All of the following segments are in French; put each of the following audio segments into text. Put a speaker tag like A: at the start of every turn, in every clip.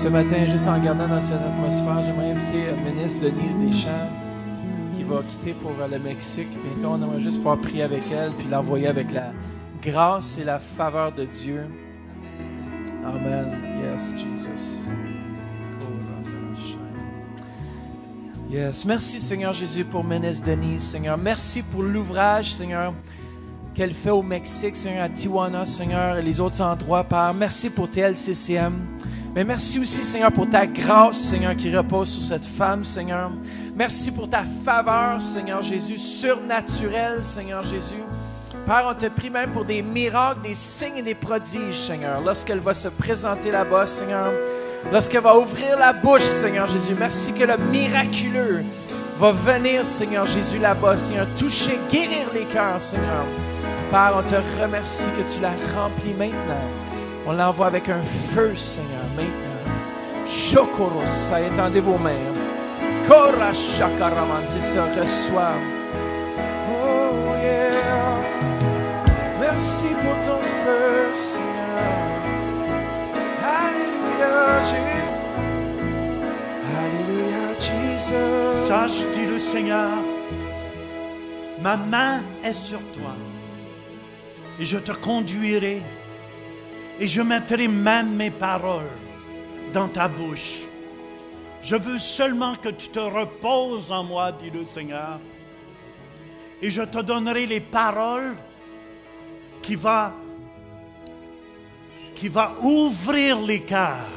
A: Ce matin, juste en regardant dans cette atmosphère, j'aimerais inviter le ministre Denise Deschamps qui va quitter pour le Mexique. Bientôt, on aimerait juste pouvoir prier avec elle puis l'envoyer avec la grâce et la faveur de Dieu. Amen. Yes, Jesus. Yes. Merci, Seigneur Jésus, pour ministre Denise, Seigneur. Merci pour l'ouvrage, Seigneur, qu'elle fait au Mexique, Seigneur, à Tijuana, Seigneur, et les autres endroits, Père. Merci pour TLCCM. Mais merci aussi, Seigneur, pour ta grâce, Seigneur, qui repose sur cette femme, Seigneur. Merci pour ta faveur, Seigneur Jésus, surnaturelle, Seigneur Jésus. Père, on te prie même pour des miracles, des signes et des prodiges, Seigneur, lorsqu'elle va se présenter là-bas, Seigneur. Lorsqu'elle va ouvrir la bouche, Seigneur Jésus. Merci que le miraculeux va venir, Seigneur Jésus, là-bas, Seigneur. Toucher, guérir les cœurs, Seigneur. Père, on te remercie que tu la remplis maintenant. On l'envoie avec un feu, Seigneur, maintenant. Shokorosa, étendez vos mains. Kora Shakaraman, c'est ça, reçois. Oh yeah. Merci pour ton feu, Seigneur. Alléluia, Jésus. Alléluia, Jésus.
B: Sache, dit le Seigneur, ma main est sur toi. Et je te conduirai. Et je mettrai même mes paroles dans ta bouche. Je veux seulement que tu te reposes en moi, dit le Seigneur. Et je te donnerai les paroles qui va ouvrir les cœurs,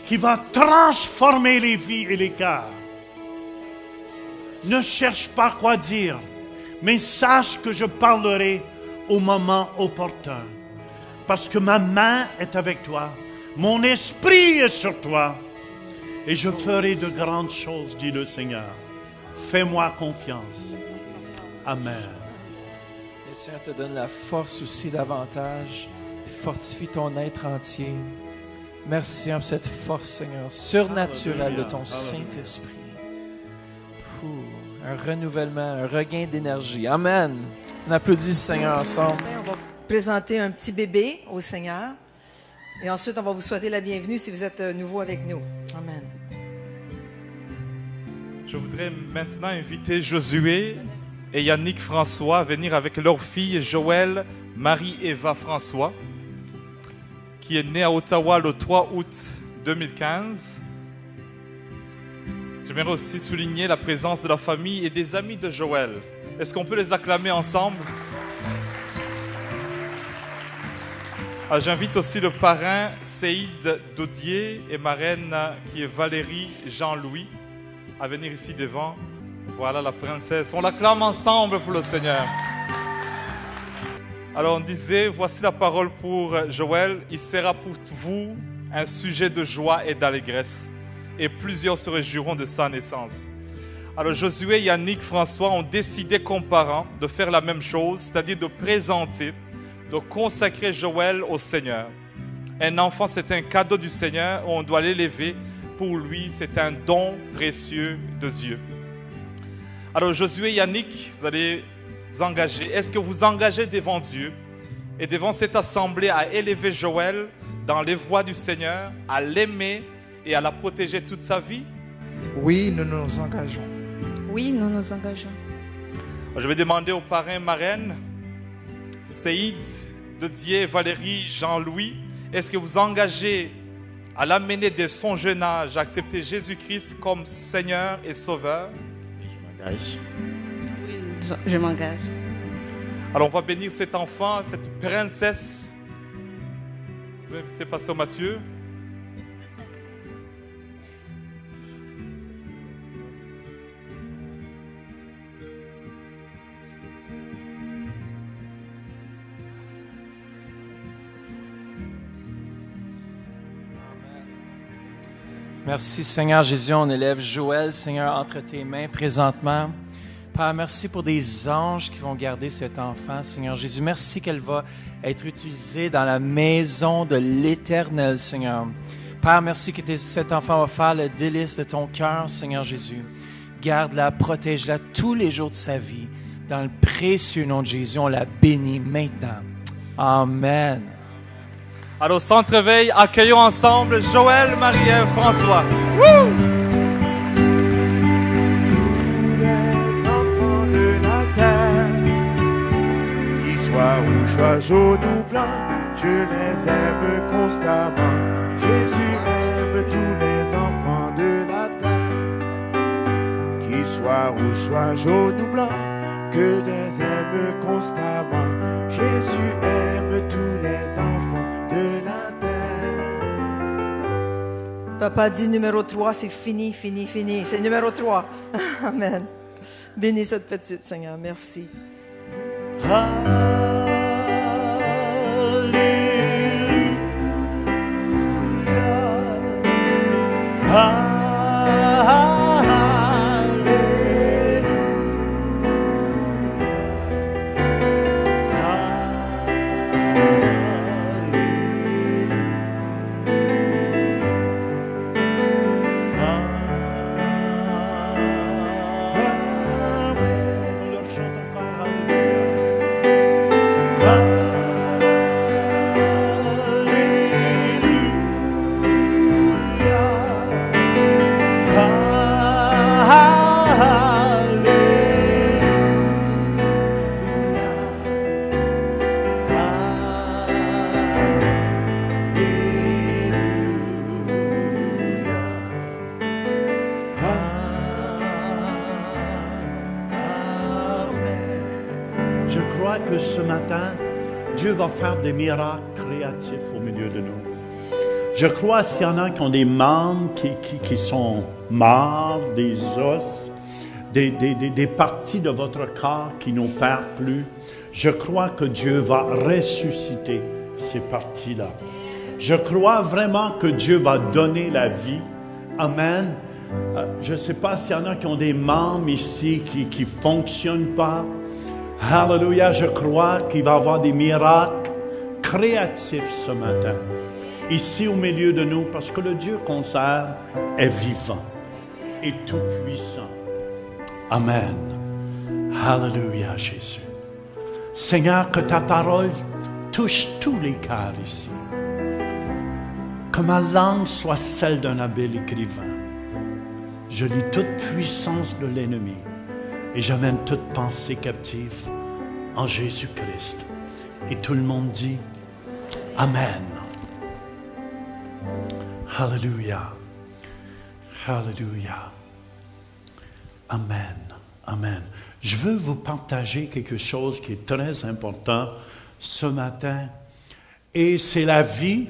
B: qui va transformer les vies et les cœurs. Ne cherche pas quoi dire, mais sache que je parlerai au moment opportun. Parce que ma main est avec toi, mon esprit est sur toi, et je ferai de grandes choses, dit le Seigneur. Fais-moi confiance. Amen.
A: Le Seigneur te donne la force aussi davantage. Fortifie ton être entier. Merci Seigneur pour cette force, Seigneur, surnaturelle de ton Saint-Esprit. Un renouvellement, un regain d'énergie. Amen. On applaudit le Seigneur ensemble.
C: On va présenter un petit bébé au Seigneur. Et ensuite, on va vous souhaiter la bienvenue si vous êtes nouveau avec nous. Amen.
D: Je voudrais maintenant inviter Josué et Yannick François à venir avec leur fille Joël Marie-Eva François, qui est née à Ottawa le 3 août 2015. J'aimerais aussi souligner la présence de la famille et des amis de Joël. Est-ce qu'on peut les acclamer ensemble? J'invite aussi le parrain Seïd Dodier et marraine qui est Valérie Jean-Louis à venir ici devant. Voilà la princesse. On l'acclame ensemble pour le Seigneur. Alors on disait, voici la parole pour Joël. Il sera pour vous un sujet de joie et d'allégresse. Et plusieurs se réjouiront de sa naissance. Alors Josué, Yannick, François ont décidé comme parents de faire la même chose, c'est-à-dire de présenter, de consacrer Joël au Seigneur. Un enfant, c'est un cadeau du Seigneur, on doit l'élever. Pour lui, c'est un don précieux de Dieu. Alors Josué, Yannick, vous allez vous engager. Est-ce que vous engagez devant Dieu et devant cette assemblée à élever Joël dans les voies du Seigneur, à l'aimer et à la protéger toute sa vie?
E: Oui, nous nous engageons.
F: Oui, nous nous engageons.
D: Je vais demander aux parrains, marraines, Seïd Dodier et Valérie Jean-Louis, est-ce que vous engagez à l'amener dès son jeune âge à accepter Jésus-Christ comme Seigneur et Sauveur?
B: Je m'engage.
F: Oui, je m'engage.
D: Alors on va bénir cet enfant, cette princesse. Je vais inviter Pasteur Mathieu.
A: Merci Seigneur Jésus, on élève Joël, Seigneur, entre tes mains présentement. Père, merci pour des anges qui vont garder cet enfant, Seigneur Jésus. Merci qu'elle va être utilisée dans la maison de l'Éternel, Seigneur. Père, merci que cet enfant va faire le délice de ton cœur, Seigneur Jésus. Garde-la, protège-la tous les jours de sa vie. Dans le précieux nom de Jésus, on la bénit maintenant. Amen.
D: Alors, Centre-Veille, accueillons ensemble Joël, Marie-Ève, François.
G: Les enfants de la terre, qu'ils soient rouges, soient jaunes ou blancs, je les aime constamment. Jésus aime tous les enfants de la terre, qu'ils soient rouges, soient jaunes ou blancs, que les aime constamment. Jésus aime tous les enfants de la terre.
C: Papa dit numéro 3, c'est fini, fini, fini. C'est numéro 3. Amen. Bénis cette petite, Seigneur. Merci.
B: Je crois que ce matin, Dieu va faire des miracles créatifs au milieu de nous. Je crois s'il y en a qui ont des membres qui sont morts, des os, des parties de votre corps qui n'opèrent plus, je crois que Dieu va ressusciter ces parties-là. Je crois vraiment que Dieu va donner la vie. Amen. Je ne sais pas s'il y en a qui ont des membres ici qui ne fonctionnent pas. Alléluia, je crois qu'il va y avoir des miracles créatifs ce matin, ici au milieu de nous, parce que le Dieu qu'on sert est vivant et tout-puissant. Amen. Alléluia, Jésus. Seigneur, que ta parole touche tous les cœurs ici. Que ma langue soit celle d'un habile écrivain. Je lis toute puissance de l'ennemi et j'amène toute pensée captive en Jésus-Christ. Et tout le monde dit Amen. Alléluia. Alléluia. Amen. Amen. Je veux vous partager quelque chose qui est très important ce matin. Et c'est la vie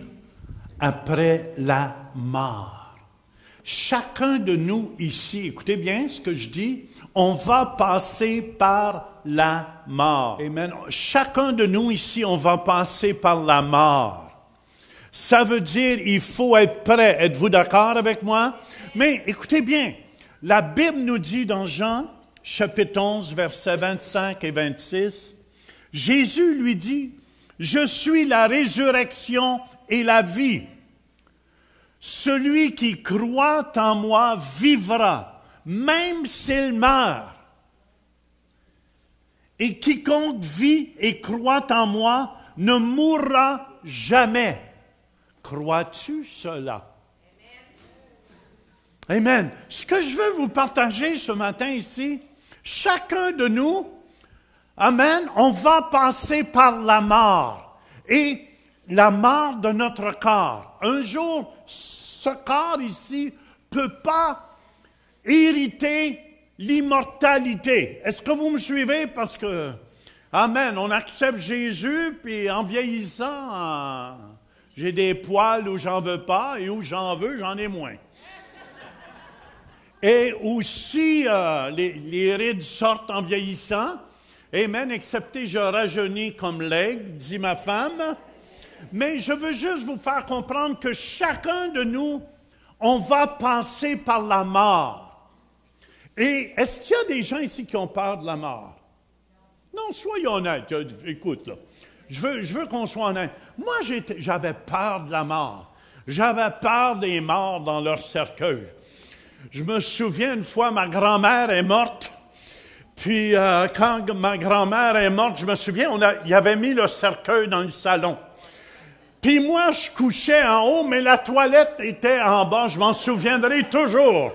B: après la mort. Chacun de nous ici, écoutez bien ce que je dis, on va passer par la mort. Amen. Chacun de nous ici, on va passer par la mort. Ça veut dire il faut être prêt. Êtes-vous d'accord avec moi? Mais écoutez bien, la Bible nous dit dans Jean, chapitre 11, versets 25 et 26, Jésus lui dit, « Je suis la résurrection et la vie. Celui qui croit en moi vivra, même s'il meurt. Et quiconque vit et croit en moi ne mourra jamais. » Crois-tu cela? Amen. Ce que je veux vous partager ce matin ici, chacun de nous, amen, on va passer par la mort. Et la mort de notre corps. Un jour, ce corps ici ne peut pas hériter l'immortalité. Est-ce que vous me suivez? Parce que, amen, on accepte Jésus, puis en vieillissant, j'ai des poils où j'en veux pas, et où j'en veux, j'en ai moins. Et aussi, les rides sortent en vieillissant. Amen, excepté je rajeunis comme l'aigle, dit ma femme. Mais je veux juste vous faire comprendre que chacun de nous, on va passer par la mort. Et est-ce qu'il y a des gens ici qui ont peur de la mort? Non, soyons honnêtes. Écoute, là, je veux qu'on soit honnête. Moi, j'avais peur de la mort. J'avais peur des morts dans leur cercueil. Je me souviens une fois, ma grand-mère est morte. Puis quand ma grand-mère est morte, je me souviens, il avait mis le cercueil dans le salon. Puis moi, je couchais en haut, mais la toilette était en bas. Je m'en souviendrai toujours.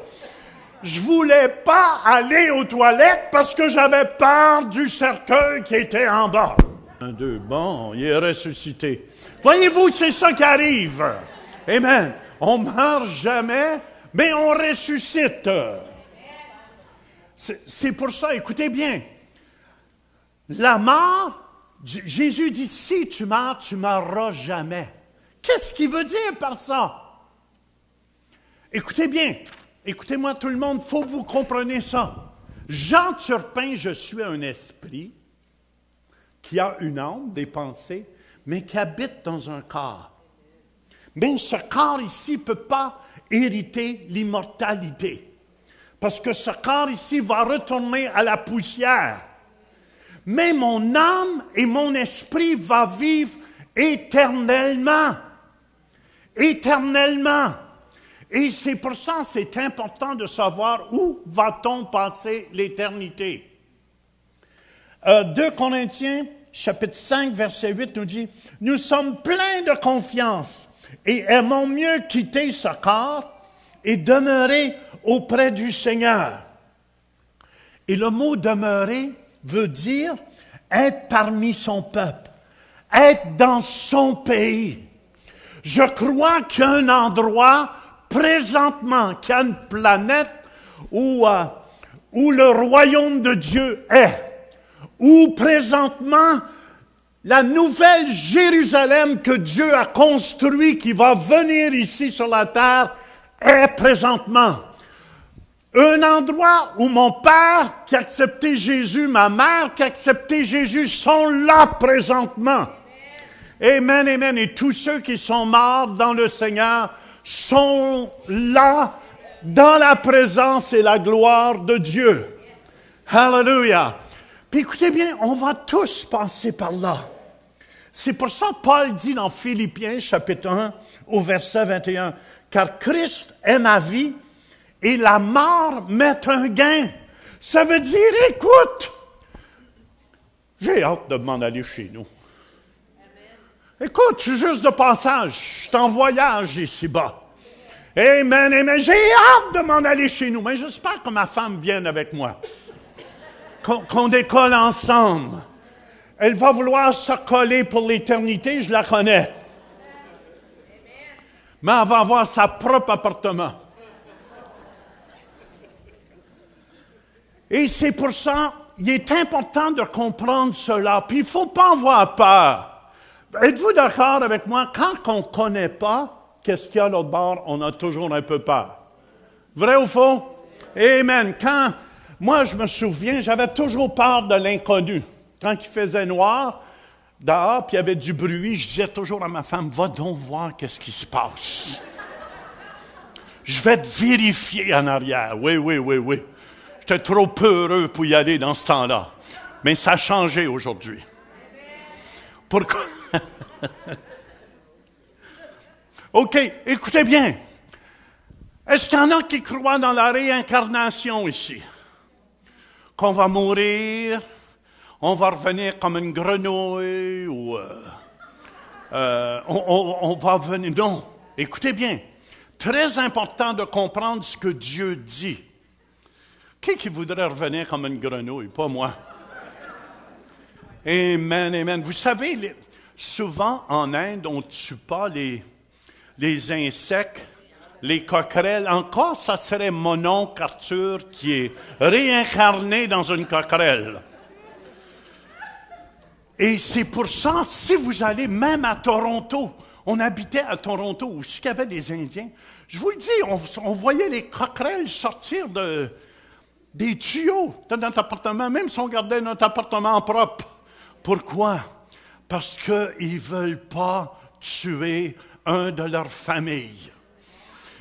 B: Je voulais pas aller aux toilettes parce que j'avais peur du cercueil qui était en bas. 1, 2, bon, il est ressuscité. Voyez-vous, c'est ça qui arrive. Amen. On meurt jamais, mais on ressuscite. C'est pour ça, écoutez bien. La mort, Jésus dit, si tu meurs, tu ne mourras jamais. Qu'est-ce qu'il veut dire par ça? Écoutez bien, écoutez-moi tout le monde, il faut que vous compreniez ça. Jean Turpin, je suis un esprit qui a une âme, des pensées, mais qui habite dans un corps. Mais ce corps ici ne peut pas hériter l'immortalité. Parce que ce corps ici va retourner à la poussière. Mais mon âme et mon esprit vont vivre éternellement. Éternellement. Et c'est pour ça que c'est important de savoir où va-t-on passer l'éternité. 2 Corinthiens, chapitre 5, verset 8 nous dit, « Nous sommes pleins de confiance et aimons mieux quitter ce corps et demeurer auprès du Seigneur. » Et le mot « demeurer » veut dire être parmi son peuple, être dans son pays. Je crois qu'il y a un endroit présentement, qu'il y a une planète où le royaume de Dieu est, où présentement la nouvelle Jérusalem que Dieu a construite, qui va venir ici sur la terre, est présentement. Un endroit où mon père qui a accepté Jésus, ma mère qui a accepté Jésus sont là présentement. Amen, amen. Et tous ceux qui sont morts dans le Seigneur sont là dans la présence et la gloire de Dieu. Hallelujah. Puis écoutez bien, on va tous passer par là. C'est pour ça que Paul dit dans Philippiens, chapitre 1, au verset 21, « Car Christ est ma vie, et la mort m'est un gain. » Ça veut dire, écoute, j'ai hâte de m'en aller chez nous. Écoute, je suis juste de passage, je suis en voyage ici-bas. Amen, amen, j'ai hâte de m'en aller chez nous, mais j'espère que ma femme vienne avec moi. Qu'on décolle ensemble. Elle va vouloir se coller pour l'éternité, je la connais. Mais elle va avoir sa propre appartement. Et c'est pour ça, il est important de comprendre cela. Puis il ne faut pas avoir peur. Êtes-vous d'accord avec moi? Quand on ne connaît pas qu'est-ce qu'il y a à l'autre bord, on a toujours un peu peur. Vrai ou faux? Amen. Quand moi, je me souviens, j'avais toujours peur de l'inconnu. Quand il faisait noir, dehors, puis il y avait du bruit, je disais toujours à ma femme, va donc voir qu'est-ce qui se passe. Je vais te vérifier en arrière. Oui. J'étais trop peureux pour y aller dans ce temps-là. Mais ça a changé aujourd'hui. Pourquoi? OK, écoutez bien. Est-ce qu'il y en a qui croient dans la réincarnation ici? Qu'on va mourir, on va revenir comme une grenouille, ou on va venir... Non, écoutez bien. Très important de comprendre ce que Dieu dit. Qui voudrait revenir comme une grenouille? Pas moi. Amen, amen. Vous savez, souvent en Inde, on ne tue pas les insectes, les coquerelles. Encore, ça serait mon oncle Arthur qui est réincarné dans une coquerelle. Et c'est pour ça, si vous allez même à Toronto, on habitait à Toronto où il y avait des Indiens. Je vous le dis, on voyait les coquerelles sortir des tuyaux de notre appartement, même si on gardait notre appartement propre. Pourquoi? Parce qu'ils ne veulent pas tuer un de leur famille.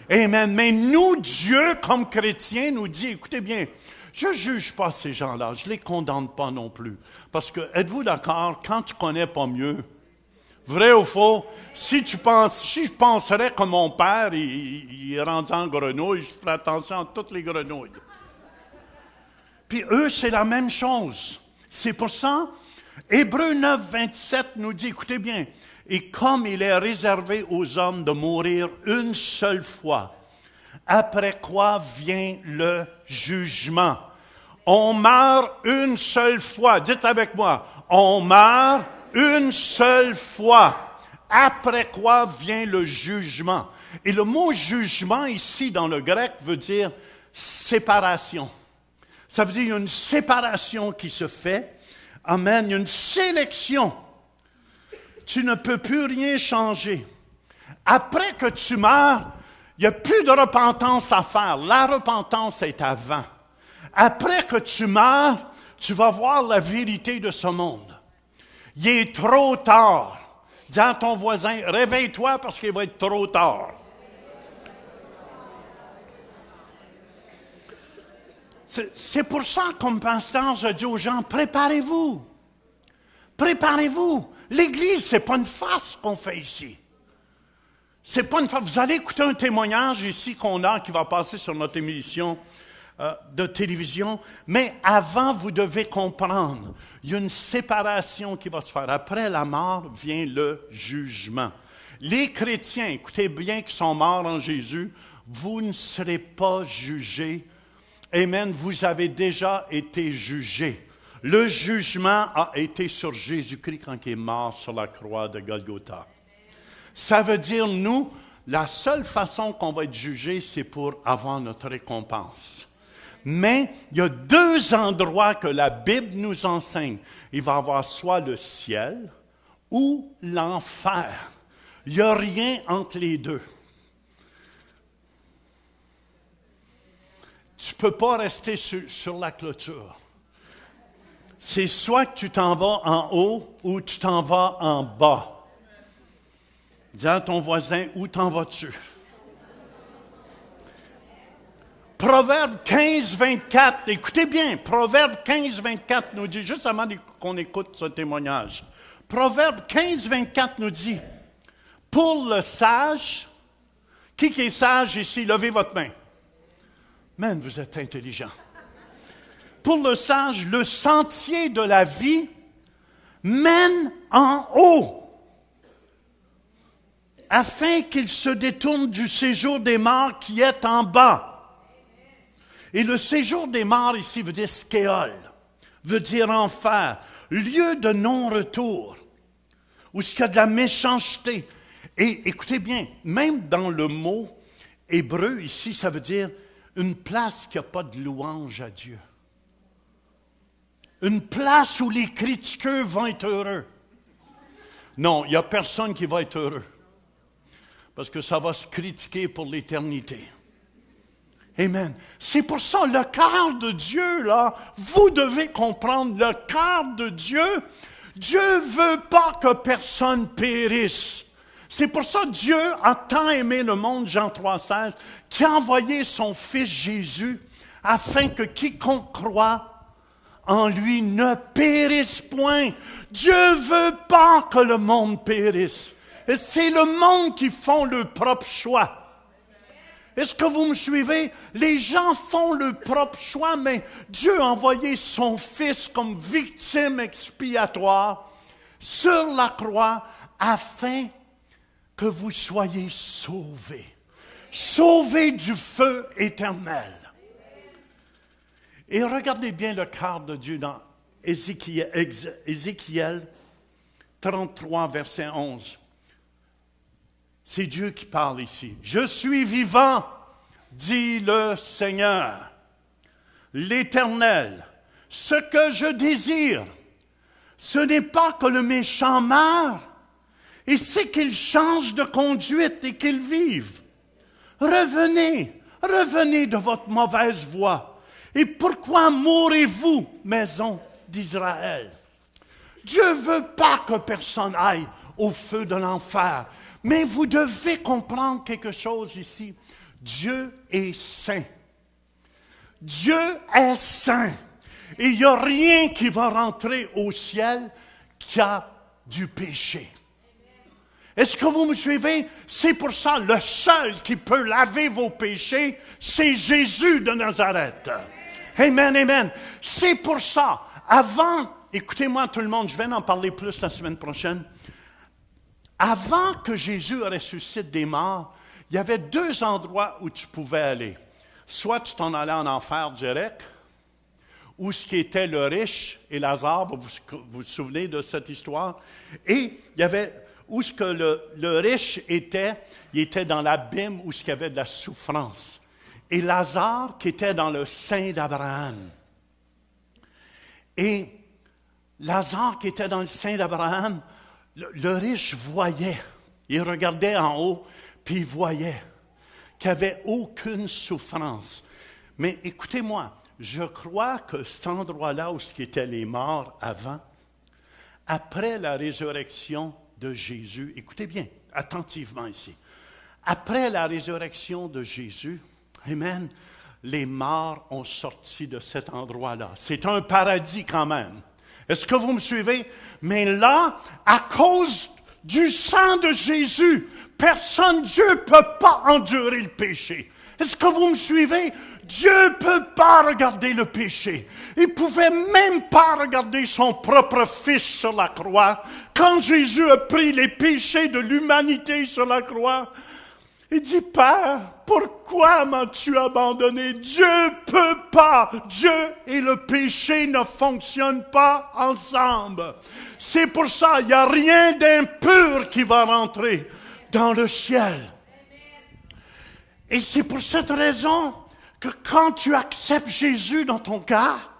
B: Amen. Mais nous, Dieu, comme chrétiens, nous dit, écoutez bien, je ne juge pas ces gens-là, je ne les condamne pas non plus. Parce que, êtes-vous d'accord, quand tu ne connais pas mieux, vrai ou faux, si je penserais que mon père, il est rendu en grenouille, je ferais attention à toutes les grenouilles. Puis eux, c'est la même chose. C'est pour ça, Hébreux 9, 27 nous dit, écoutez bien, Et comme il est réservé aux hommes de mourir une seule fois, après quoi vient le jugement. On meurt une seule fois. Dites avec moi. On meurt une seule fois. Après quoi vient le jugement. Et le mot jugement ici dans le grec veut dire séparation. Ça veut dire qu'il y a une séparation qui se fait. Amen. Il y a une sélection. Tu ne peux plus rien changer. Après que tu meurs, il n'y a plus de repentance à faire. La repentance est avant. Après que tu meurs, tu vas voir la vérité de ce monde. Il est trop tard. Dis à ton voisin, réveille-toi parce qu'il va être trop tard. C'est pour ça, comme pasteur, je dis aux gens, préparez-vous. Préparez-vous. L'Église, ce n'est pas une farce qu'on fait ici. C'est pas une farce. Vous allez écouter un témoignage ici qu'on a, qui va passer sur notre émission de télévision, mais avant, vous devez comprendre, il y a une séparation qui va se faire. Après la mort vient le jugement. Les chrétiens, écoutez bien, qui sont morts en Jésus, vous ne serez pas jugés. Amen, vous avez déjà été jugés. Le jugement a été sur Jésus-Christ quand il est mort sur la croix de Golgotha. Ça veut dire, nous, la seule façon qu'on va être jugé, c'est pour avoir notre récompense. Mais il y a deux endroits que la Bible nous enseigne. Il va y avoir soit le ciel ou l'enfer. Il n'y a rien entre les deux. Tu ne peux pas rester sur la clôture. C'est soit que tu t'en vas en haut ou tu t'en vas en bas. Dis à ton voisin, où t'en vas-tu? Proverbe 15, 24, écoutez bien, Proverbe 15, 24 nous dit, juste avant qu'on écoute ce témoignage, Proverbe 15, 24 nous dit, pour le sage, qui est sage ici? Levez votre main. Man, vous êtes intelligent. Pour le sage, le sentier de la vie mène en haut, afin qu'il se détourne du séjour des morts qui est en bas. Et le séjour des morts ici veut dire skéol, veut dire enfer, lieu de non-retour, où il y a de la méchanceté. Et écoutez bien, même dans le mot hébreu ici, ça veut dire une place qui n'a pas de louange à Dieu. Une place où les critiqueux vont être heureux. Non, il n'y a personne qui va être heureux. Parce que ça va se critiquer pour l'éternité. Amen. C'est pour ça, le cœur de Dieu, là, vous devez comprendre, le cœur de Dieu, Dieu ne veut pas que personne périsse. C'est pour ça que Dieu a tant aimé le monde, Jean 3,16, qui a envoyé son Fils Jésus, afin que quiconque croit en lui ne périsse point. Dieu ne veut pas que le monde périsse. Et c'est le monde qui font leur propre choix. Est-ce que vous me suivez? Les gens font leur propre choix, mais Dieu a envoyé son Fils comme victime expiatoire sur la croix afin que vous soyez sauvés. Sauvés du feu éternel. Et regardez bien le cœur de Dieu dans Ézéchiel 33, verset 11. C'est Dieu qui parle ici. « Je suis vivant, dit le Seigneur, l'Éternel. Ce que je désire, ce n'est pas que le méchant meure, et c'est qu'il change de conduite et qu'il vive. Revenez, revenez de votre mauvaise voie. Et pourquoi mourrez-vous, maison d'Israël? » Dieu ne veut pas que personne aille au feu de l'enfer. Mais vous devez comprendre quelque chose ici. Dieu est saint. Dieu est saint. Et il n'y a rien qui va rentrer au ciel qui a du péché. Est-ce que vous me suivez? C'est pour ça, le seul qui peut laver vos péchés, c'est Jésus de Nazareth. Amen, amen. C'est pour ça, avant, écoutez-moi tout le monde, je vais en parler plus la semaine prochaine. avant que Jésus ressuscite des morts, il y avait 2 endroits où tu pouvais aller. Soit tu t'en allais en enfer direct, où ce qui était le riche et Lazare, vous vous souvenez de cette histoire? Et il y avait où ce que le riche était, il était dans l'abîme où ce qu'il y avait de la souffrance. Et Lazare qui était dans le sein d'Abraham. Et Lazare qui était dans le sein d'Abraham, le riche voyait, il regardait en haut, puis il voyait qu'il n'y avait aucune souffrance. Mais écoutez-moi, je crois que cet endroit-là où étaient les morts avant, après la résurrection de Jésus, écoutez bien, attentivement ici, après la résurrection de Jésus, amen, les morts ont sorti de cet endroit-là. C'est un paradis quand même. Est-ce que vous me suivez? Mais là, à cause du sang de Jésus, Dieu ne peut pas endurer le péché. Est-ce que vous me suivez? Dieu ne peut pas regarder le péché. Il ne pouvait même pas regarder son propre Fils sur la croix. Quand Jésus a pris les péchés de l'humanité sur la croix, il dit, Père, pourquoi m'as-tu abandonné? Dieu ne peut pas. Dieu et le péché ne fonctionnent pas ensemble. C'est pour ça, il n'y a rien d'impur qui va rentrer dans le ciel. Et c'est pour cette raison que quand tu acceptes Jésus dans ton cœur,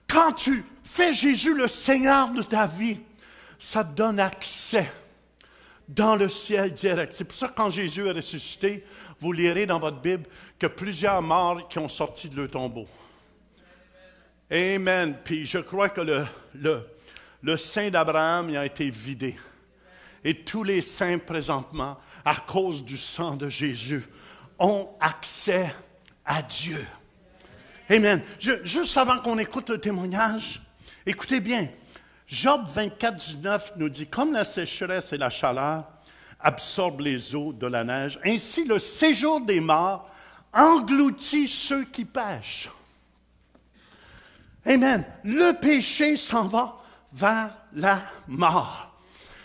B: quand tu fais Jésus le Seigneur de ta vie, ça te donne accès dans le ciel direct. C'est pour ça que quand Jésus est ressuscité, vous lirez dans votre Bible que plusieurs morts qui ont sorti de leur tombeau. Amen. Puis je crois que le sein d'Abraham il a été vidé. Et tous les saints présentement, à cause du sang de Jésus, ont accès à Dieu. Amen. Juste avant qu'on écoute le témoignage, écoutez bien. Job 24, 19 nous dit, comme la sécheresse et la chaleur absorbent les eaux de la neige, ainsi le séjour des morts engloutit ceux qui pêchent. Amen. Le péché s'en va vers la mort.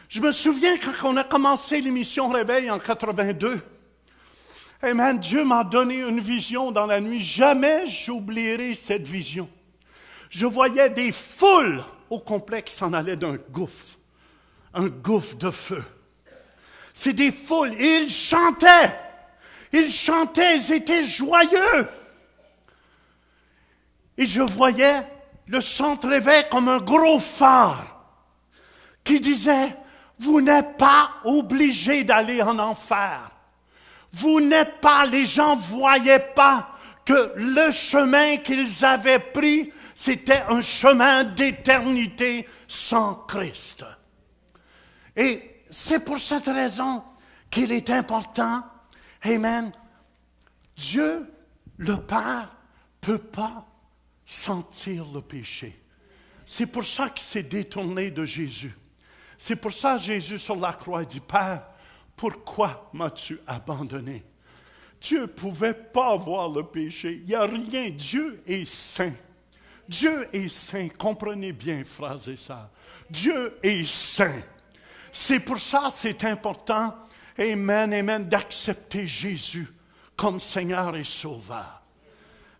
B: Je me souviens quand on a commencé l'émission Réveil en 82, amen, Dieu m'a donné une vision dans la nuit. Jamais j'oublierai cette vision. Je voyais des foules au complet qui s'en allaient d'un gouffre de feu. C'est des foules, et ils chantaient, ils étaient joyeux. Et je voyais le centre Réveil comme un gros phare qui disait, vous n'êtes pas obligés d'aller en enfer. Vous n'êtes pas, les gens ne voyaient pas que le chemin qu'ils avaient pris, c'était un chemin d'éternité sans Christ. Et c'est pour cette raison qu'il est important, amen, Dieu, le Père, ne peut pas sentir le péché. C'est pour ça qu'il s'est détourné de Jésus. C'est pour ça que Jésus sur la croix dit, Père, pourquoi m'as-tu abandonné? Dieu ne pouvait pas voir le péché. Il n'y a rien. Dieu est saint. Dieu est saint. Comprenez bien, frères et sœurs. Dieu est saint. C'est pour ça que c'est important, amen, amen, d'accepter Jésus comme Seigneur et Sauveur.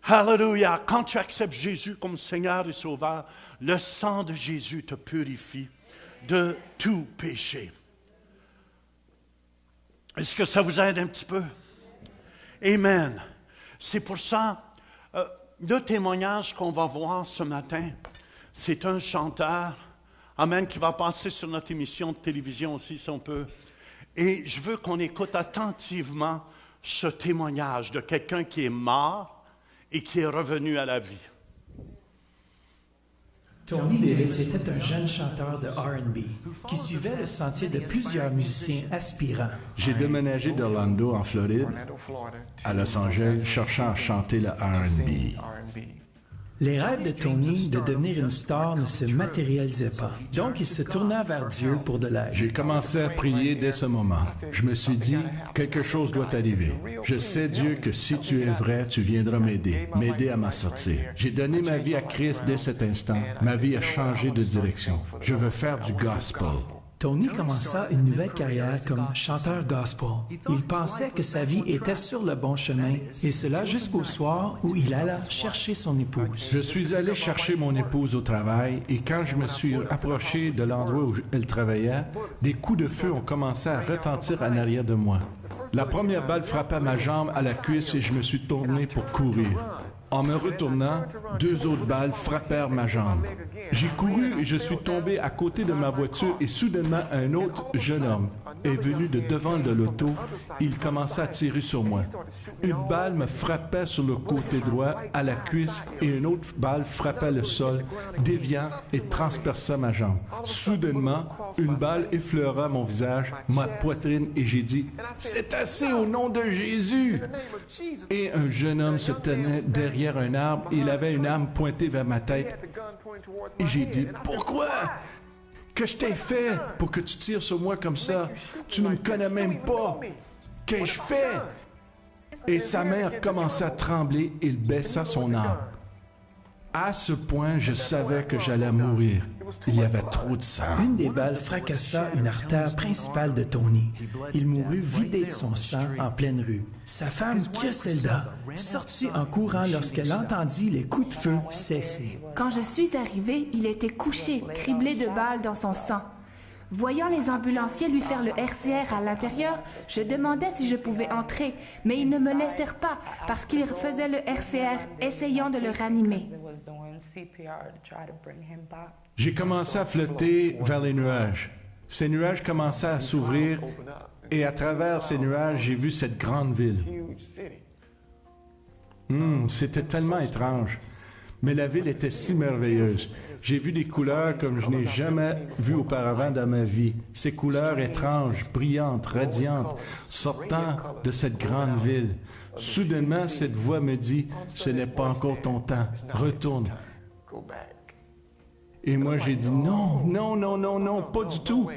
B: Alléluia. Quand tu acceptes Jésus comme Seigneur et Sauveur, le sang de Jésus te purifie de tout péché. Est-ce que ça vous aide un petit peu? Amen. C'est pour ça, le témoignage qu'on va voir ce matin, c'est un chanteur, amen, qui va passer sur notre émission de télévision aussi, si on peut. Et je veux qu'on écoute attentivement ce témoignage de quelqu'un qui est mort et qui est revenu à la vie.
A: Tony Davis était un jeune chanteur de R&B qui suivait le sentier de plusieurs musiciens aspirants.
H: J'ai déménagé d'Orlando, en Floride, à Los Angeles, cherchant à chanter le R&B.
A: Les rêves de Tony de devenir une star ne se matérialisaient pas, donc il se tourna vers Dieu pour de l'aide.
H: J'ai commencé à prier dès ce moment. Je me suis dit, quelque chose doit arriver. Je sais, Dieu, que si tu es vrai, tu viendras m'aider à m'en sortir. J'ai donné ma vie à Christ dès cet instant. Ma vie a changé de direction. Je veux faire du gospel.
I: Tony commença une nouvelle carrière comme chanteur gospel. Il pensait que sa vie était sur le bon chemin, et cela jusqu'au soir où il alla chercher son épouse.
H: Je suis allé chercher mon épouse au travail et quand je me suis approché de l'endroit où elle travaillait, des coups de feu ont commencé à retentir en arrière de moi. La première balle frappa ma jambe à la cuisse et je me suis tourné pour courir. En me retournant, 2 autres balles frappèrent ma jambe. J'ai couru et je suis tombé à côté de ma voiture et soudainement un autre jeune homme est venu de devant de l'auto. Il commença à tirer sur moi. Une balle me frappait sur le côté droit à la cuisse et une autre balle frappait le sol, déviant et transperça ma jambe. Soudainement, une balle effleura mon visage, ma poitrine et j'ai dit « C'est assez au nom de Jésus !» Et un jeune homme se tenait derrière un arbre et il avait une arme pointée vers ma tête. Et j'ai dit « Pourquoi? Que je t'ai fait pour que tu tires sur moi comme ça? Tu ne me connais même pas. Qu'ai-je fait? » Et sa main a commencé à trembler et il baissa son arme. À ce point, je savais que j'allais mourir. Il y avait trop de sang.
I: Une des balles fracassa une artère principale de Tony. Il mourut vidé de son sang en pleine rue. Sa femme, Griselda, sortit en courant lorsqu'elle entendit les coups de feu cesser.
J: Quand je suis arrivée, il était couché, criblé de balles dans son sang. Voyant les ambulanciers lui faire le RCR à l'intérieur, je demandais si je pouvais entrer, mais ils ne me laissèrent pas parce qu'ils faisaient le RCR, essayant de le ranimer.
H: J'ai commencé à flotter vers les nuages. Ces nuages commençaient à s'ouvrir et à travers ces nuages, j'ai vu cette grande ville. C'était tellement étrange. Mais la ville était si merveilleuse. J'ai vu des couleurs comme je n'ai jamais vu auparavant dans ma vie. Ces couleurs étranges, brillantes, radiantes, sortant de cette grande ville. Soudainement, cette voix me dit, « Ce n'est pas encore ton temps. Retourne. » Et moi, j'ai dit, « Non, non, non, non, non, pas du tout. »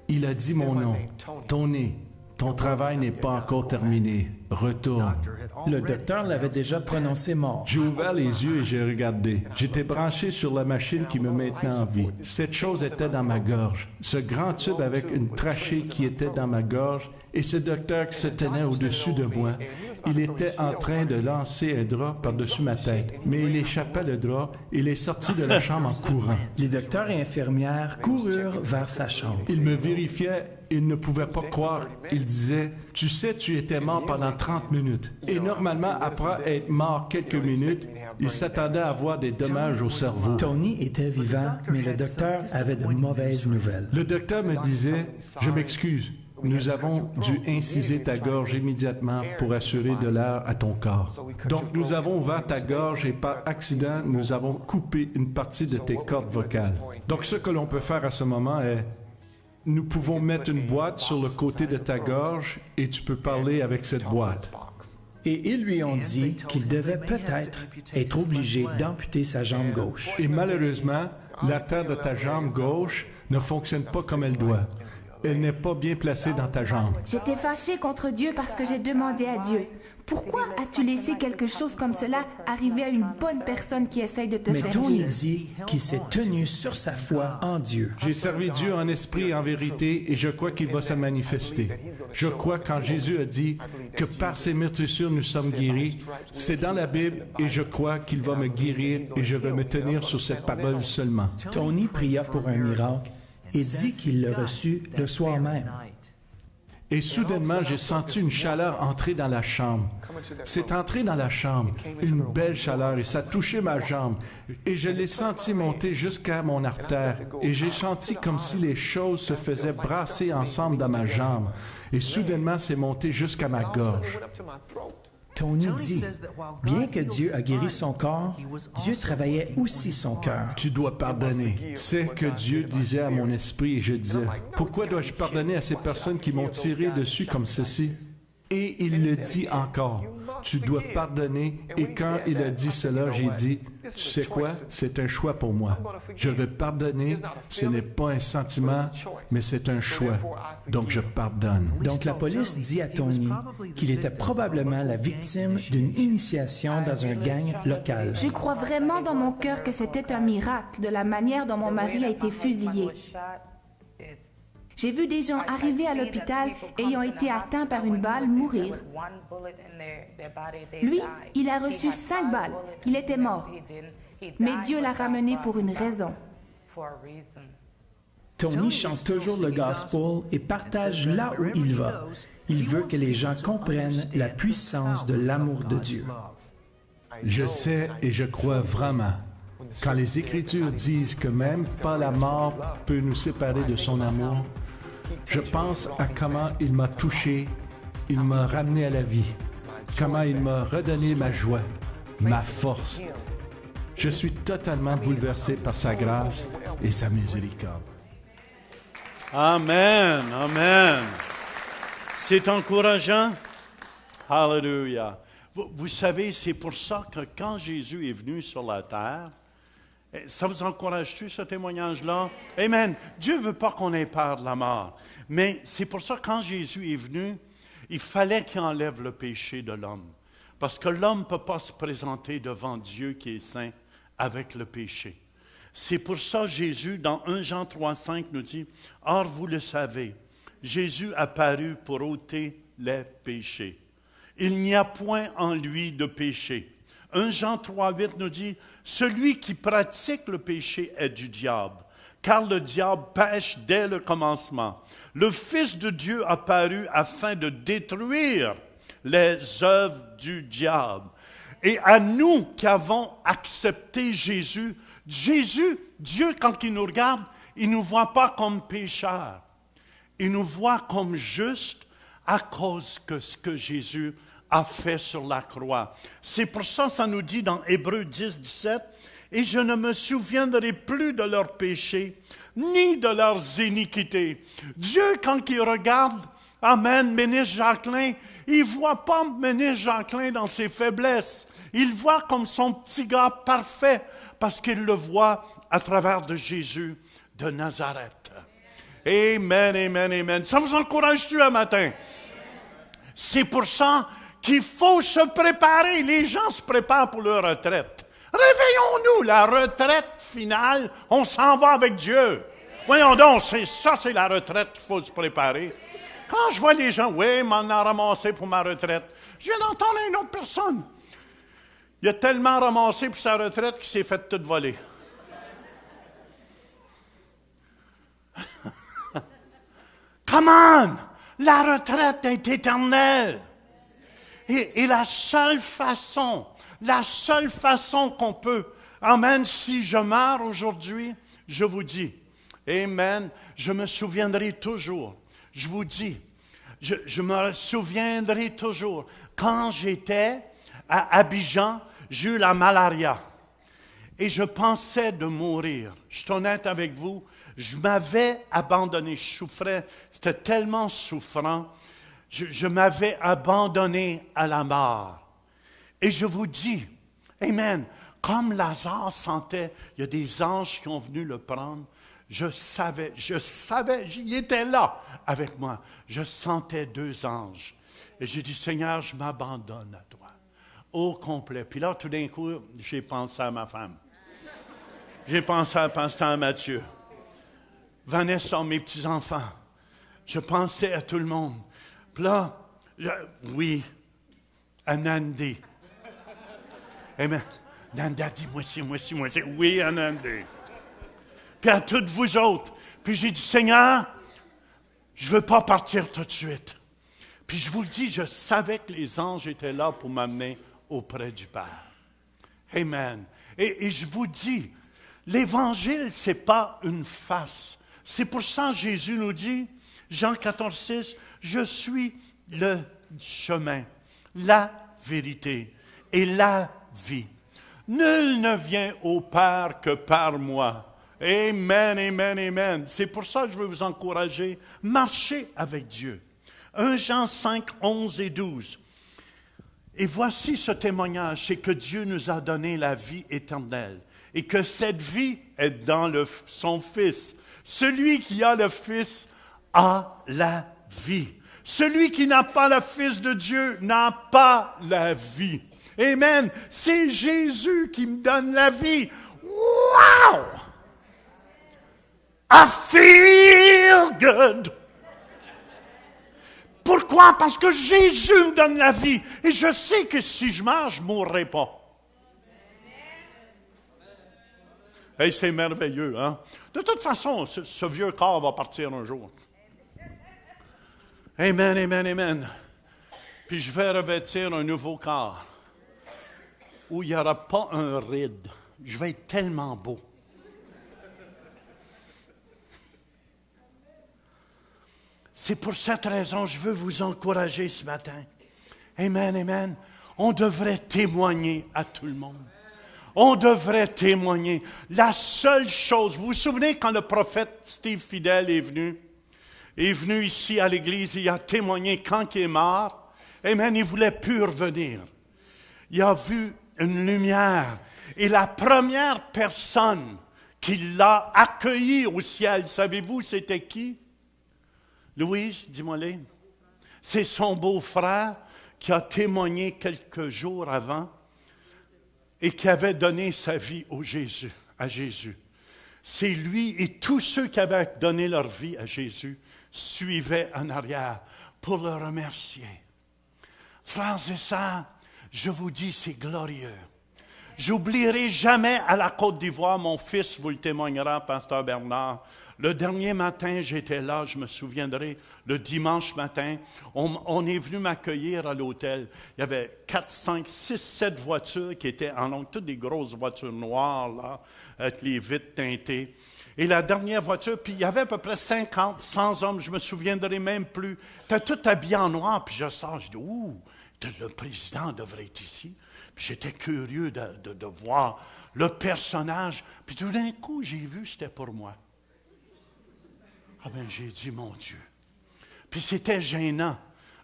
H: Il a dit mon nom. « Tony, ton travail n'est pas encore terminé. Retourne. »
I: Le docteur l'avait déjà prononcé mort.
H: J'ai ouvert les yeux et j'ai regardé. J'étais branché sur la machine qui me maintenait en vie. Cette chose était dans ma gorge. Ce grand tube avec une trachée qui était dans ma gorge et ce docteur qui se tenait au-dessus de moi. Il était en train de lancer un drap par-dessus ma tête, mais il échappait le drap et il est sorti de la chambre en courant.
I: Les docteurs et infirmières coururent vers sa chambre.
H: Il me vérifiait. Il ne pouvait pas croire. Il disait, « Tu sais, tu étais mort pendant 30 minutes. » Et normalement, après être mort quelques minutes, il s'attendait à avoir des dommages au cerveau.
I: Tony était vivant, mais le docteur avait de mauvaises nouvelles.
H: Le docteur me disait, « Je m'excuse. Nous avons dû inciser ta gorge immédiatement pour assurer de l'air à ton corps. Donc, nous avons ouvert ta gorge et par accident, nous avons coupé une partie de tes cordes vocales. Donc, ce que l'on peut faire à ce moment est... Nous pouvons mettre une boîte sur le côté de ta gorge et tu peux parler avec cette boîte.
I: Et ils lui ont dit qu'il devait peut-être être obligé d'amputer sa jambe gauche.
H: Et malheureusement, l'artère de ta jambe gauche ne fonctionne pas comme elle doit. Elle n'est pas bien placée dans ta jambe.
J: J'étais fâchée contre Dieu parce que j'ai demandé à Dieu, « Pourquoi as-tu laissé quelque chose comme cela arriver à une bonne personne qui essaye de te
I: servir? » Mais Tony dit qu'il s'est tenu sur sa foi en Dieu.
H: J'ai servi Dieu en esprit et en vérité et je crois qu'il va se manifester. Je crois quand Jésus a dit que par ses meurtrissures nous sommes guéris, c'est dans la Bible et je crois qu'il va me guérir et je vais me tenir sur cette parole seulement.
I: Tony pria pour un miracle et dit qu'il le reçut le soir même.
H: Et soudainement, j'ai senti une chaleur entrer dans la chambre. C'est entré dans la chambre, une belle chaleur, et ça touchait ma jambe. Et je l'ai senti monter jusqu'à mon artère. Et j'ai senti comme si les choses se faisaient brasser ensemble dans ma jambe. Et soudainement, c'est monté jusqu'à ma gorge.
I: Tony dit, bien que Dieu a guéri son corps, Dieu travaillait aussi son cœur.
H: Tu dois pardonner. C'est que Dieu disait à mon esprit et je disais, pourquoi dois-je pardonner à ces personnes qui m'ont tiré dessus comme ceci? Et il le dit encore, tu dois pardonner. Et quand il a dit cela, j'ai dit, tu sais quoi? C'est un choix pour moi. Je veux pardonner. Ce n'est pas un sentiment, mais c'est un choix. Donc je pardonne.
I: Donc la police dit à Tony qu'il était probablement la victime d'une initiation dans un gang local.
J: Je crois vraiment dans mon cœur que c'était un miracle de la manière dont mon mari a été fusillé. J'ai vu des gens arriver à l'hôpital ayant été atteints par une balle mourir. Lui, il a reçu 5 balles. Il était mort. Mais Dieu l'a ramené pour une raison.
I: Tony chante toujours le gospel et partage là où il va. Il veut que les gens comprennent la puissance de l'amour de Dieu.
H: Je sais et je crois vraiment, quand les Écritures disent que même pas la mort peut nous séparer de son amour, je pense à comment il m'a touché, il m'a ramené à la vie, comment il m'a redonné ma joie, ma force. Je suis totalement bouleversé par sa grâce et sa miséricorde.
B: Amen, amen. C'est encourageant. Alléluia. Vous savez, c'est pour ça que quand Jésus est venu sur la terre, ça vous encourage-tu, ce témoignage-là? Amen. Dieu ne veut pas qu'on ait peur de la mort. Mais c'est pour ça que quand Jésus est venu, il fallait qu'il enlève le péché de l'homme. Parce que l'homme ne peut pas se présenter devant Dieu qui est saint avec le péché. C'est pour ça que Jésus, dans 1 Jean 3,5, nous dit, « Or, vous le savez, Jésus apparut pour ôter les péchés. Il n'y a point en lui de péché. » 1 Jean 3,8 nous dit, « Celui qui pratique le péché est du diable, car le diable pêche dès le commencement. Le Fils de Dieu apparut afin de détruire les œuvres du diable. » Et à nous qui avons accepté Jésus, Dieu, quand il nous regarde, il ne nous voit pas comme pécheurs. Il nous voit comme justes à cause de ce que Jésus a fait sur la croix. C'est pour ça que ça nous dit dans Hébreux 10, 17, « Et je ne me souviendrai plus de leurs péchés, ni de leurs iniquités. » Dieu, quand il regarde, amen, Ministre Jacqueline, il ne voit pas Ministre Jacqueline dans ses faiblesses. Il voit comme son petit gars parfait, parce qu'il le voit à travers de Jésus de Nazareth. Amen, amen, amen. Ça vous encourage-tu un matin? C'est pour ça qu'il faut se préparer. Les gens se préparent pour leur retraite. Réveillons-nous, la retraite finale, on s'en va avec Dieu. Voyons donc, c'est la retraite qu'il faut se préparer. Quand je vois les gens, oui, m'en a ramassé pour ma retraite, je viens d'entendre une autre personne. Il a tellement ramassé pour sa retraite qu'il s'est fait tout voler. Come on! La retraite est éternelle. Et la seule façon qu'on peut, amen, si je meurs aujourd'hui, je vous dis, amen, je me souviendrai toujours. Je vous dis, je me souviendrai toujours. Quand j'étais à Abidjan, j'ai eu la malaria. Et je pensais de mourir. Je suis honnête avec vous, je m'avais abandonné. Je souffrais, c'était tellement souffrant. Je m'avais abandonné à la mort. Et je vous dis, amen, comme Lazare sentait, il y a des anges qui ont venu le prendre. Je savais, il était là avec moi. Je sentais 2 anges. Et j'ai dit, Seigneur, je m'abandonne à toi. Au complet. Puis là, tout d'un coup, j'ai pensé à ma femme. J'ai pensé à Pasteur Mathieu. Vanessa, mes petits-enfants. Je pensais à tout le monde. Puis là, oui, à Nandi. Amen. Nanda dit, moi aussi. Oui, à Nandi. Puis à toutes vous autres. Puis j'ai dit, Seigneur, je ne veux pas partir tout de suite. Puis je vous le dis, je savais que les anges étaient là pour m'amener auprès du Père. Amen. Et je vous dis, l'Évangile, ce n'est pas une farce. C'est pour ça que Jésus nous dit, Jean 14, 6, « Je suis le chemin, la vérité et la vie. Nul ne vient au Père que par moi. » Amen, amen, amen. C'est pour ça que je veux vous encourager. Marchez avec Dieu. 1 Jean 5, 11 et 12. Et voici ce témoignage, c'est que Dieu nous a donné la vie éternelle et que cette vie est dans son Fils. Celui qui a le Fils a la vie. Celui qui n'a pas le Fils de Dieu n'a pas la vie. Amen. C'est Jésus qui me donne la vie. Wow! I feel good. Pourquoi? Parce que Jésus me donne la vie. Et je sais que si je meurs, je ne mourrai pas. Hey, c'est merveilleux, hein? De toute façon, ce vieux corps va partir un jour. Amen, amen, amen. Puis je vais revêtir un nouveau corps où il n'y aura pas un ride. Je vais être tellement beau. C'est pour cette raison que je veux vous encourager ce matin. Amen, amen. On devrait témoigner à tout le monde. On devrait témoigner. La seule chose, vous vous souvenez quand le prophète Steve Fidel est venu ici à l'église, il a témoigné quand il est mort. Amen, il ne voulait plus revenir. Il a vu une lumière. Et la première personne qui l'a accueilli au ciel, savez-vous c'était qui? Louise, dis-moi-les. C'est son beau-frère qui a témoigné quelques jours avant et qui avait donné sa vie à Jésus. C'est lui et tous ceux qui avaient donné leur vie à Jésus suivaient en arrière pour le remercier. Frères et sœurs, je vous dis, c'est glorieux. J'oublierai jamais à la Côte d'Ivoire, mon fils vous le témoignera, Pasteur Bernard. Le dernier matin, j'étais là, je me souviendrai, le dimanche matin, on est venu m'accueillir à l'hôtel. Il y avait 4, 5, 6, 7 voitures qui étaient en longue, toutes des grosses voitures noires, là, avec les vitres teintées. Et la dernière voiture, puis il y avait à peu près 50, 100 hommes, je me souviendrai même plus. C'était tout habillé en noir, puis je sors, je dis, ouh, le président devrait être ici. Puis j'étais curieux de voir le personnage. Puis tout d'un coup, j'ai vu, c'était pour moi. Ah ben, j'ai dit, mon Dieu. Puis c'était gênant,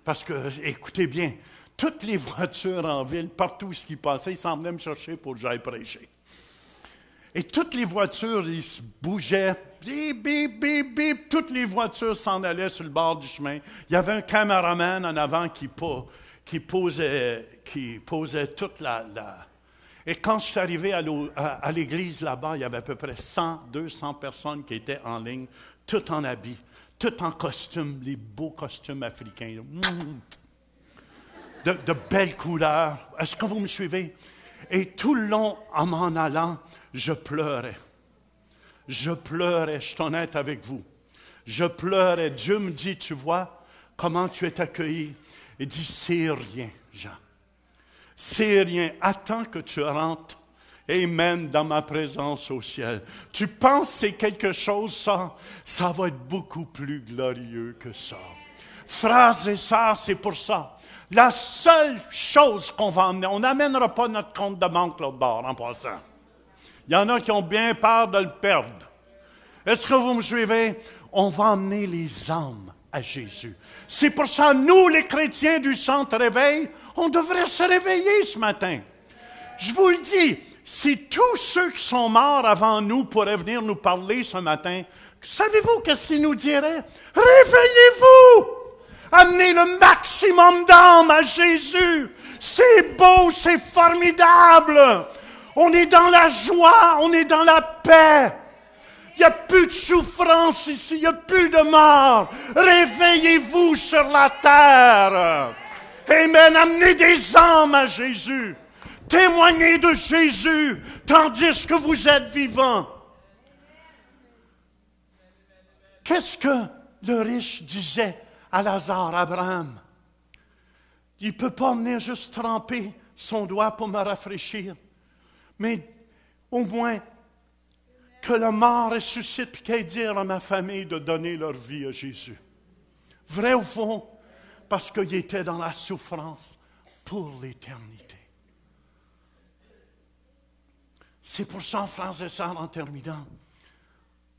B: parce que, écoutez bien, toutes les voitures en ville, partout ce qui passait, ils s'en venaient me chercher pour que j'aille prêcher. Et toutes les voitures, ils se bougeaient, bip, bip, bip, bip, toutes les voitures s'en allaient sur le bord du chemin. Il y avait un caméraman en avant qui posait toute la... Et quand je suis arrivé à l'église là-bas, il y avait à peu près 100, 200 personnes qui étaient en ligne, toutes en habits, toutes en costumes, les beaux costumes africains. De belles couleurs. Est-ce que vous me suivez? Et tout le long, en m'en allant, je pleurais. Je pleurais, je suis honnête avec vous. Je pleurais. Dieu me dit, tu vois comment tu es accueilli? Il dit, c'est rien, Jean. C'est rien. Attends que tu rentres, amen, dans ma présence au ciel. Tu penses que c'est quelque chose, ça? Ça va être beaucoup plus glorieux que ça. Frères et sœurs, c'est pour ça. La seule chose qu'on va emmener, on n'amènera pas notre compte de banque l'autre bord en passant. Il y en a qui ont bien peur de le perdre. Est-ce que vous me suivez? On va emmener les âmes à Jésus. C'est pour ça, nous, les chrétiens du Centre Réveil, on devrait se réveiller ce matin. Je vous le dis, si tous ceux qui sont morts avant nous pourraient venir nous parler ce matin, savez-vous qu'est-ce qu'ils nous diraient? Réveillez-vous! Amenez le maximum d'âmes à Jésus. C'est beau, c'est formidable. On est dans la joie, on est dans la paix. Il n'y a plus de souffrance ici, il n'y a plus de mort. Réveillez-vous sur la terre. Amen. Amenez des âmes à Jésus. Témoignez de Jésus tandis que vous êtes vivants. Qu'est-ce que le riche disait à Lazare, Abraham? Il ne peut pas venir juste tremper son doigt pour me rafraîchir. Mais au moins, que le mort ressuscite et qu'il dire à ma famille de donner leur vie à Jésus. Vrai au fond, parce qu'il était dans la souffrance pour l'éternité. C'est pour ça, frères et sœurs, en terminant,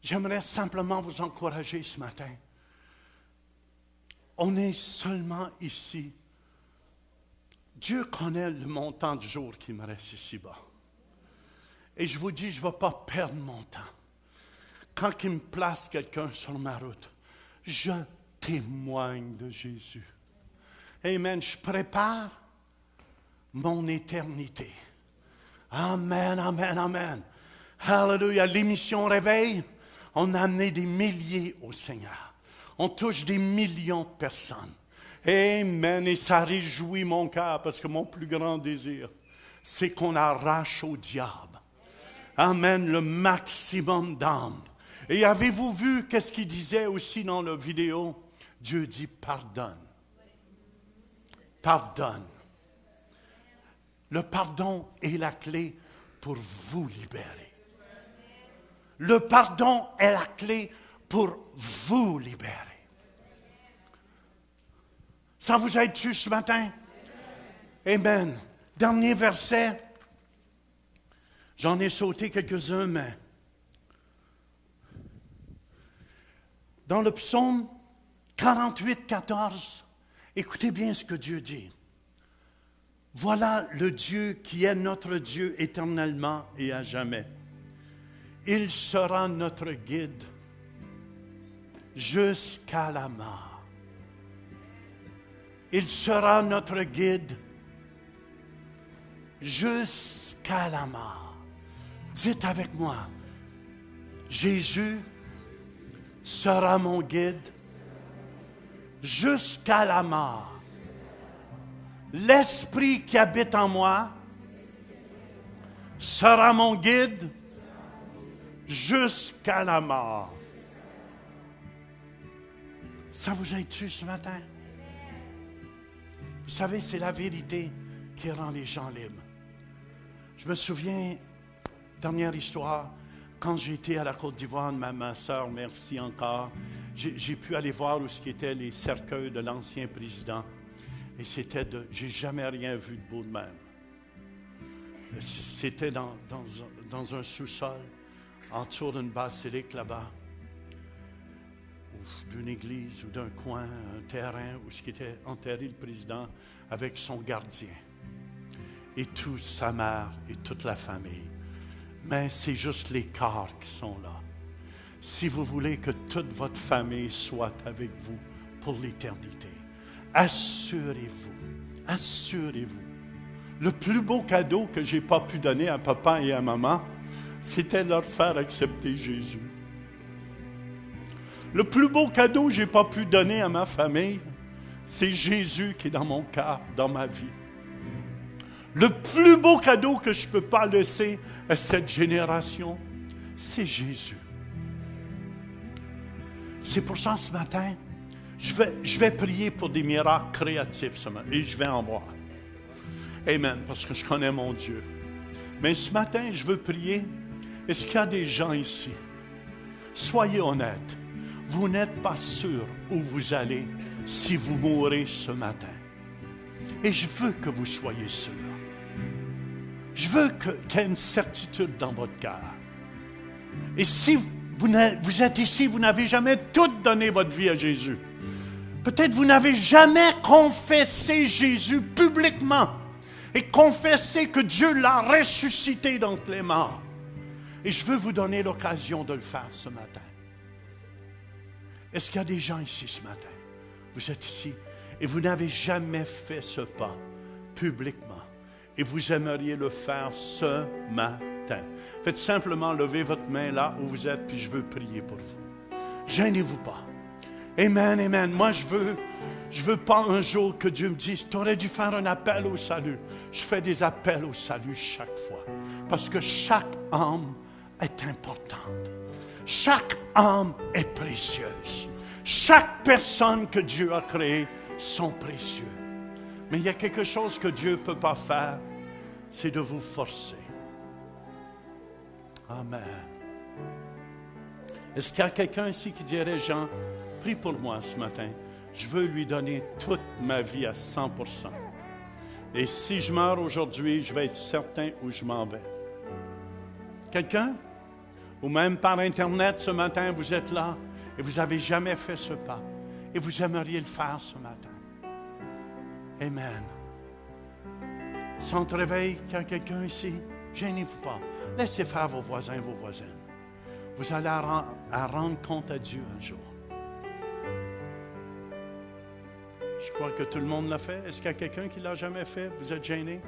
B: j'aimerais simplement vous encourager ce matin. On est seulement ici. Dieu connaît le montant de jours qui me reste ici-bas. Et je vous dis, je ne vais pas perdre mon temps. Quand il me place quelqu'un sur ma route, je témoigne de Jésus. Amen. Je prépare mon éternité. Amen, amen, amen. Hallelujah. L'émission Réveil, On a amené des milliers au Seigneur. On touche des millions de personnes. Amen. Et ça réjouit mon cœur parce que mon plus grand désir, c'est qu'on arrache au diable. Amen. Le maximum d'âmes. Et avez-vous vu qu'est-ce qu'il disait aussi dans la vidéo? Dieu dit pardonne. Pardonne. Le pardon est la clé pour vous libérer. Le pardon est la clé pour vous libérer. Ça vous aide-tu ce matin? Amen. Dernier verset. J'en ai sauté quelques-uns, mais dans le psaume 48, 14, écoutez bien ce que Dieu dit. Voilà le Dieu qui est notre Dieu éternellement et à jamais. Il sera notre guide jusqu'à la mort. Il sera notre guide jusqu'à la mort. Dites avec moi, Jésus sera mon guide jusqu'à la mort. L'Esprit qui habite en moi sera mon guide jusqu'à la mort. Ça vous aide-tu ce matin? Vous savez, c'est la vérité qui rend les gens libres. Je me souviens, dernière histoire, quand j'étais à la Côte d'Ivoire, ma soeur, merci encore, j'ai pu aller voir où étaient les cercueils de l'ancien président. Et j'ai jamais rien vu de beau de même. C'était dans un sous-sol, autour d'une basilique là-bas, ou d'une église, ou d'un coin, un terrain où était enterré le président avec son gardien. Et toute sa mère et toute la famille. Mais c'est juste les corps qui sont là. Si vous voulez que toute votre famille soit avec vous pour l'éternité, assurez-vous, assurez-vous. Le plus beau cadeau que je n'ai pas pu donner à papa et à maman, c'était de leur faire accepter Jésus. Le plus beau cadeau que je n'ai pas pu donner à ma famille, c'est Jésus qui est dans mon cœur, dans ma vie. Le plus beau cadeau que je ne peux pas laisser à cette génération, c'est Jésus. C'est pour ça ce matin, je vais prier pour des miracles créatifs ce matin, et je vais en voir. Amen, parce que je connais mon Dieu. Mais ce matin, je veux prier. Est-ce qu'il y a des gens ici? Soyez honnêtes. Vous n'êtes pas sûr où vous allez si vous mourrez ce matin. Et je veux que vous soyez sûrs. Je veux qu'il y ait une certitude dans votre cœur. Et si vous êtes ici, vous n'avez jamais tout donné votre vie à Jésus. Peut-être vous n'avez jamais confessé Jésus publiquement et confessé que Dieu l'a ressuscité d'entre les morts. Et je veux vous donner l'occasion de le faire ce matin. Est-ce qu'il y a des gens ici ce matin? Vous êtes ici et vous n'avez jamais fait ce pas publiquement. Et vous aimeriez le faire ce matin. Faites simplement lever votre main là où vous êtes, puis je veux prier pour vous. Gênez-vous pas. Amen, amen. Moi, je veux pas un jour que Dieu me dise, tu aurais dû faire un appel au salut. Je fais des appels au salut chaque fois. Parce que chaque âme est importante. Chaque âme est précieuse. Chaque personne que Dieu a créée sont précieux. Mais il y a quelque chose que Dieu ne peut pas faire, c'est de vous forcer. Amen. Est-ce qu'il y a quelqu'un ici qui dirait, Jean, prie pour moi ce matin. Je veux lui donner toute ma vie à 100%. Et si je meurs aujourd'hui, je vais être certain où je m'en vais. Quelqu'un? Ou même par Internet ce matin, vous êtes là et vous n'avez jamais fait ce pas. Et vous aimeriez le faire ce matin. Amen. Centre réveil, qu'il y a quelqu'un ici, gênez-vous pas. Laissez faire vos voisins et vos voisines. Vous allez à rendre compte à Dieu un jour. Je crois que tout le monde l'a fait. Est-ce qu'il y a quelqu'un qui ne l'a jamais fait? Vous êtes gêné?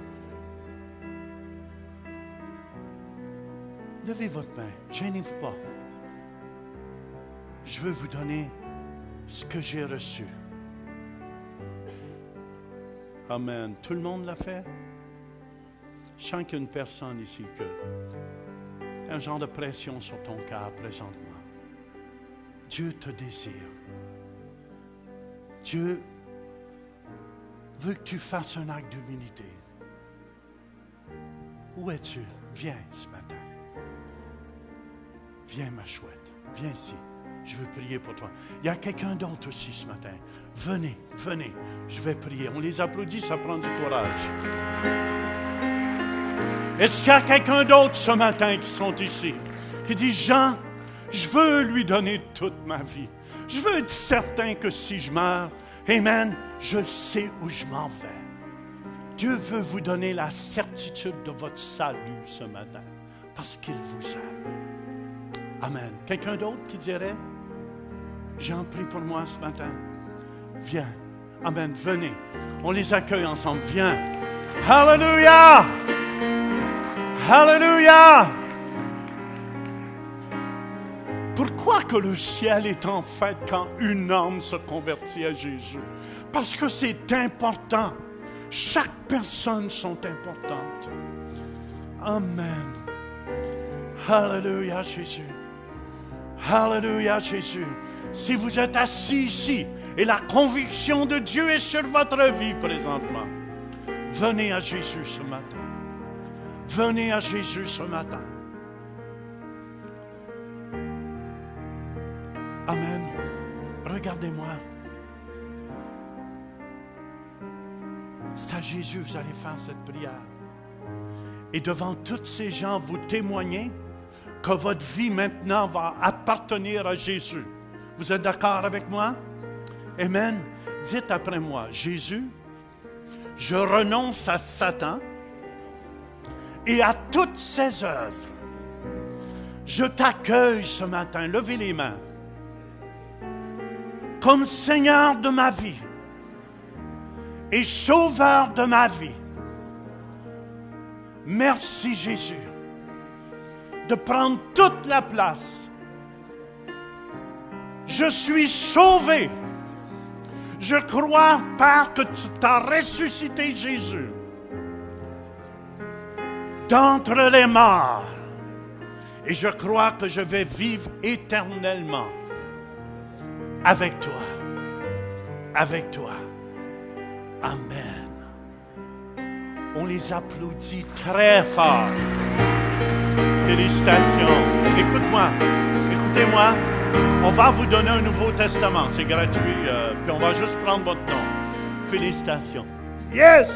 B: Levez votre main. Gênez-vous pas. je veux vous donner ce que j'ai reçu. Amen. Tout le monde l'a fait? Je sens qu'il y a une personne ici que un genre de pression sur ton cœur présentement. Dieu te désire. Dieu veut que tu fasses un acte d'humilité. Où es-tu? Viens ce matin. Viens, ma chouette. Viens ici. Je veux prier pour toi. Il y a quelqu'un d'autre aussi ce matin. Venez, venez. Je vais prier. On les applaudit, ça prend du courage. Est-ce qu'il y a quelqu'un d'autre ce matin qui sont ici, qui dit, Jean, je veux lui donner toute ma vie. Je veux être certain que si je meurs, amen, je sais où je m'en vais. Dieu veut vous donner la certitude de votre salut ce matin, parce qu'il vous aime. Amen. Quelqu'un d'autre qui dirait, Jean, prie pour moi ce matin. Viens. Amen. Venez. On les accueille ensemble. Viens. Hallelujah! Hallelujah! Pourquoi que le ciel est en fête quand une âme se convertit à Jésus? Parce que c'est important. Chaque personne sont importantes. Amen. Hallelujah, Jésus. Hallelujah, Jésus. Si vous êtes assis ici et la conviction de Dieu est sur votre vie présentement, venez à Jésus ce matin. Venez à Jésus ce matin. Amen. Regardez-moi. C'est à Jésus que vous allez faire cette prière. Et devant tous ces gens, vous témoignez que votre vie maintenant va appartenir à Jésus. Vous êtes d'accord avec moi? Amen. Dites après moi, Jésus, je renonce à Satan et à toutes ses œuvres. Je t'accueille ce matin. Levez les mains. Comme Seigneur de ma vie et Sauveur de ma vie. Merci Jésus de prendre toute la place. Je suis sauvé. Je crois, Père, que tu t'as ressuscité Jésus d'entre les morts. Et je crois que je vais vivre éternellement avec toi. Avec toi. Amen. On les applaudit très fort. Félicitations. Écoute-moi. Écoutez-moi. On va vous donner un Nouveau Testament. C'est gratuit. Puis on va juste prendre votre nom. Félicitations. Yes!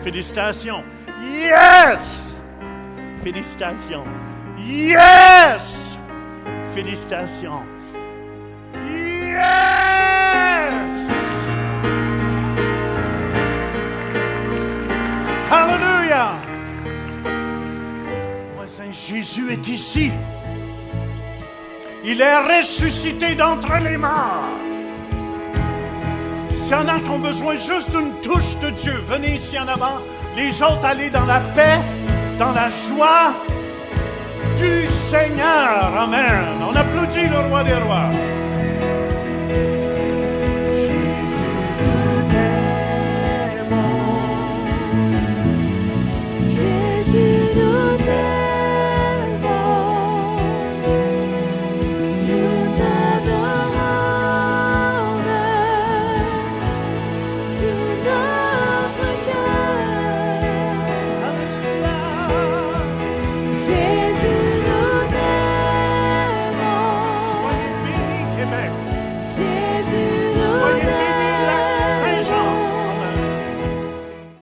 B: Félicitations. Yes! Félicitations. Yes! Félicitations. Yes! Hallelujah! Voisin, Jésus est ici. Il est ressuscité d'entre les morts. S'il y en a qui ont besoin juste d'une touche de Dieu, venez ici en avant. Les autres, allez dans la paix, dans la joie du Seigneur. Amen. On applaudit le roi des rois.